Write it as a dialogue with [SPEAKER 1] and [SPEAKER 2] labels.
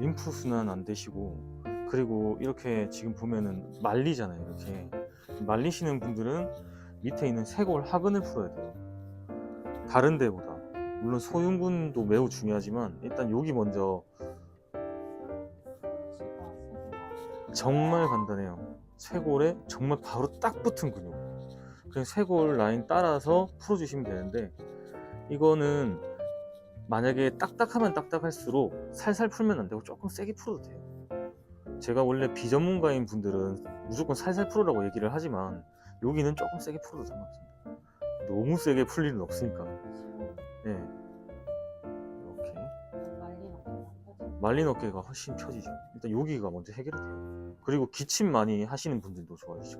[SPEAKER 1] 림프 순환 안 되시고, 그리고 이렇게 지금 보면은 말리잖아요. 이렇게 말리시는 분들은 밑에 있는 쇄골 하근을 풀어야 돼요. 다른 데보다. 물론 소흉근도 매우 중요하지만 일단 여기 먼저. 정말 간단해요. 쇄골에 정말 바로 딱 붙은 근육. 그냥 쇄골 라인 따라서 풀어주시면 되는데, 이거는 만약에 딱딱하면 딱딱할수록 살살 풀면 안 되고 조금 세게 풀어도 돼요. 제가 원래 비전문가인 분들은 무조건 살살 풀으라고 얘기를 하지만 여기는 조금 세게 풀어도 상관없습니다. 너무 세게 풀 일은 없으니까. 네. 이렇게 말린 어깨가 훨씬 펴지죠. 일단 여기가 먼저 해결이 돼요. 그리고 기침 많이 하시는 분들도 좋아지죠.